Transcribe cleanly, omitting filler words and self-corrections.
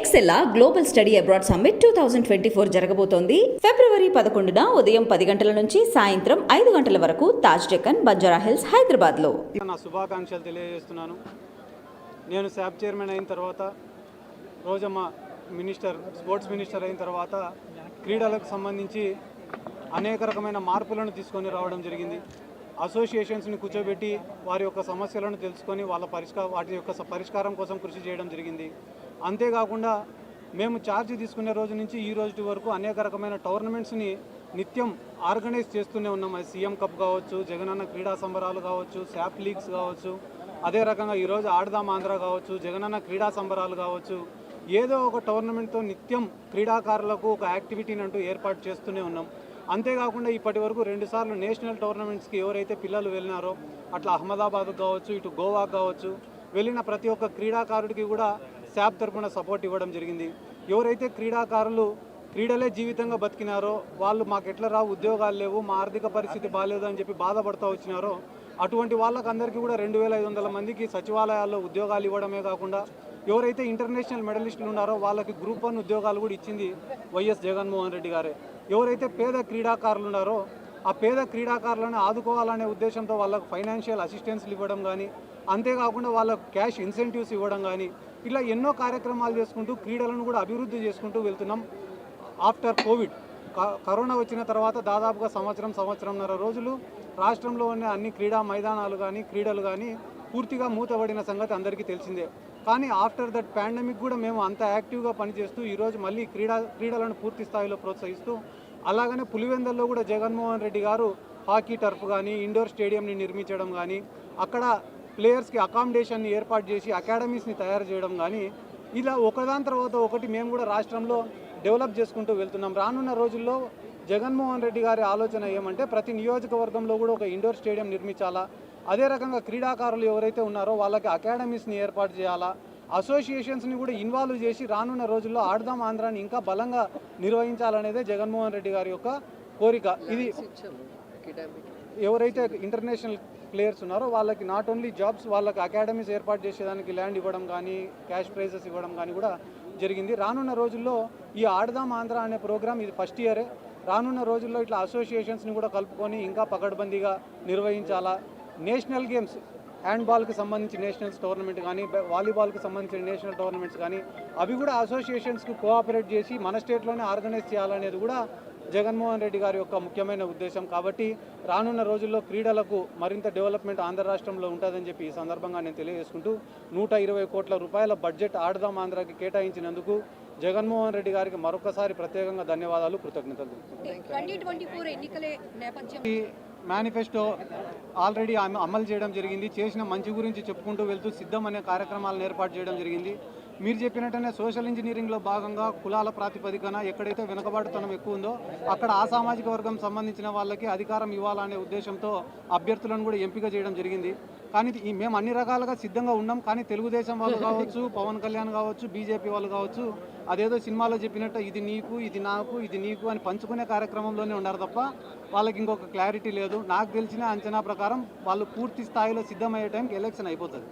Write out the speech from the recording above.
ఎక్సెల్లా global study abroad summit 2024 జరగబోతోంది. ఫిబ్రవరి 11న ఉదయం 10 గంటల నుంచి సాయంత్రం 5 గంటల వరకు తాజ్ డెక్కన్, బంజారా హిల్స్, హైదరాబాద్లో. నా శుభాకాంక్షలు తెలియజేస్తున్నాను. నేను శాప్ చైర్మన్ అయిన తర్వాత, రోజమ్మ స్పోర్ట్స్ మినిస్టర్ అయిన తర్వాత క్రీడలకు సంబంధించి అనేక రకమైన మార్పులను తీసుకొని రావడం జరిగింది. అసోసియేషన్స్ని కూర్చోబెట్టి వారి యొక్క సమస్యలను తెలుసుకొని వాటి యొక్క పరిష్కారం కోసం కృషి చేయడం జరిగింది. అంతేకాకుండా మేము ఛార్జ్ తీసుకునే రోజు నుంచి ఈ రోజు వరకు అనేక రకమైన టోర్నమెంట్స్ని నిత్యం ఆర్గనైజ్ చేస్తూనే ఉన్నాం. అది సీఎం కప్ కావచ్చు, జగనన్న క్రీడా సంబరాలు కావచ్చు, శాప్ లీగ్స్ కావచ్చు, అదే రకంగా ఈరోజు ఆడదాం ఆంధ్ర కావచ్చు, జగనన్న క్రీడా సంబరాలు కావచ్చు, ఏదో ఒక టోర్నమెంట్తో నిత్యం క్రీడాకారులకు ఒక యాక్టివిటీని అంటూ ఏర్పాటు చేస్తూనే ఉన్నాం. అంతేకాకుండా ఇప్పటి వరకు 2 సార్లు నేషనల్ టోర్నమెంట్స్కి ఎవరైతే పిల్లలు వెళ్ళినారో, అట్లా అహ్మదాబాద్ కావచ్చు, ఇటు గోవా కావచ్చు, వెళ్ళిన ప్రతి ఒక్క క్రీడాకారుడికి కూడా శాప్ తరపున సపోర్ట్ ఇవ్వడం జరిగింది. ఎవరైతే క్రీడాకారులు క్రీడలే జీవితంగా బతికినారో, వాళ్ళు మాకు ఎట్లా రావు, ఉద్యోగాలు లేవు, మా ఆర్థిక పరిస్థితి బాగాలేదు అని చెప్పి బాధపడుతూ వచ్చినారో, అటువంటి వాళ్ళకందరికీ కూడా 2500 మందికి సచివాలయాల్లో ఉద్యోగాలు ఇవ్వడమే కాకుండా, ఎవరైతే ఇంటర్నేషనల్ మెడలిస్టులు ఉన్నారో వాళ్ళకి గ్రూప్ 1 ఉద్యోగాలు కూడా ఇచ్చింది వైఎస్ జగన్మోహన్ రెడ్డి గారే. ఎవరైతే పేద క్రీడాకారులు ఉన్నారో ఆ పేద క్రీడాకారులను ఆదుకోవాలనే ఉద్దేశంతో వాళ్ళకు ఫైనాన్షియల్ అసిస్టెన్స్లు ఇవ్వడం కానీ, అంతేకాకుండా వాళ్ళకు క్యాష్ ఇన్సెంటివ్స్ ఇవ్వడం కానీ, ఇలా ఎన్నో కార్యక్రమాలు చేసుకుంటూ క్రీడలను కూడా అభివృద్ధి చేసుకుంటూ వెళ్తున్నాం. ఆఫ్టర్ కోవిడ్, కరోనా వచ్చిన తర్వాత దాదాపుగా సంవత్సరంన్నర రోజులు రాష్ట్రంలో ఉన్న అన్ని క్రీడా మైదానాలు కానీ, క్రీడలు కానీ పూర్తిగా మూతబడిన సంగతి అందరికీ తెలిసిందే. కానీ ఆఫ్టర్ దట్ పాండమిక్ కూడా మేము అంత యాక్టివ్గా పనిచేస్తూ ఈరోజు మళ్ళీ క్రీడలను పూర్తి స్థాయిలో ప్రోత్సహిస్తూ, అలాగనే పులివెందుల్లో కూడా జగన్మోహన్ రెడ్డి గారు హాకీ టర్ఫ్ కానీ, ఇండోర్ స్టేడియంని నిర్మించడం కానీ, అక్కడ ప్లేయర్స్కి అకామిడేషన్ని ఏర్పాటు చేసి అకాడమీస్ని తయారు చేయడం కానీ, ఇలా ఒకదాని తర్వాత ఒకటి మేము కూడా రాష్ట్రంలో డెవలప్ చేసుకుంటూ వెళ్తున్నాం. రానున్న రోజుల్లో జగన్మోహన్ రెడ్డి గారి ఆలోచన ఏమంటే, ప్రతి నియోజకవర్గంలో కూడా ఒక ఇండోర్ స్టేడియం నిర్మించాలా, అదే రకంగా క్రీడాకారులు ఎవరైతే ఉన్నారో వాళ్ళకి అకాడమీస్ని ఏర్పాటు చేయాలా, అసోసియేషన్స్ని కూడా ఇన్వాల్వ్ చేసి రానున్న రోజుల్లో ఆడదాం ఆంధ్రాని ఇంకా బలంగా నిర్వహించాలనేదే జగన్మోహన్ రెడ్డి గారి యొక్క కోరిక. ఇది ఎవరైతే ఇంటర్నేషనల్ ప్లేయర్స్ ఉన్నారో వాళ్ళకి నాట్ ఓన్లీ జాబ్స్, వాళ్ళకి అకాడమీస్ ఏర్పాటు చేసేదానికి ల్యాండ్ ఇవ్వడం కానీ, క్యాష్ ప్రైజెస్ ఇవ్వడం కానీ కూడా జరిగింది. రానున్న రోజుల్లో ఈ ఆడదాం ఆంధ్ర అనే ప్రోగ్రామ్ ఇది ఫస్ట్ ఇయరే. రానున్న రోజుల్లో ఇట్లా అసోసియేషన్స్ని కూడా కలుపుకొని ఇంకా పకడ్బందీగా నిర్వహించాలా. నేషనల్ గేమ్స్, హ్యాండ్బాల్కి సంబంధించి నేషనల్స్ టోర్నమెంట్ కానీ, వాలీబాల్కి సంబంధించిన నేషనల్ టోర్నమెంట్స్ కానీ, అవి కూడా అసోసియేషన్స్కి కోఆపరేట్ చేసి మన స్టేట్లోనే ఆర్గనైజ్ చేయాలనేది కూడా జగన్మోహన్ రెడ్డి గారి యొక్క ముఖ్యమైన ఉద్దేశం. కాబట్టి రానున్న రోజుల్లో క్రీడలకు మరింత డెవలప్మెంట్ ఆంధ్ర రాష్ట్రంలో ఉంటుందని చెప్పి ఈ సందర్భంగా నేను తెలియజేసుకుంటూ, 120 కోట్ల రూపాయల బడ్జెట్ ఆడదాం ఆంధ్రాకి కేటాయించినందుకు జగన్మోహన్ రెడ్డి గారికి మరొకసారి ప్రత్యేకంగా ధన్యవాదాలు, కృతజ్ఞతలు. మేనిఫెస్టో ఆల్రెడీ అమలు చేయడం జరిగింది. చేసిన మంచి గురించి చెప్పుకుంటూ వెళ్తూ సిద్ధం అనే కార్యక్రమాలను ఏర్పాటు చేయడం జరిగింది. మీరు చెప్పినట్టనే సోషల్ ఇంజనీరింగ్లో భాగంగా కులాల ప్రాతిపదికన ఎక్కడైతే వెనుకబాటుతనం ఎక్కువ ఉందో అక్కడ ఆ సామాజిక వర్గం సంబంధించిన వాళ్ళకి అధికారం ఇవ్వాలనే ఉద్దేశంతో అభ్యర్థులను కూడా ఎంపిక చేయడం జరిగింది. కానీ మేము అన్ని రకాలుగా సిద్ధంగా ఉన్నాం. కానీ తెలుగుదేశం వాళ్ళు కావచ్చు, పవన్ కళ్యాణ్ కావచ్చు, బీజేపీ వాళ్ళు కావచ్చు, అదేదో సినిమాలో చెప్పినట్టు ఇది నీకు, ఇది నాకు, ఇది నీకు అని పంచుకునే కార్యక్రమంలోనే ఉన్నారు తప్ప వాళ్ళకి ఇంకొక క్లారిటీ లేదు. నాకు తెలిసిన అంచనా ప్రకారం వాళ్ళు పూర్తి స్థాయిలో సిద్ధమయ్యే టైంకి ఎలక్షన్ అయిపోతుంది.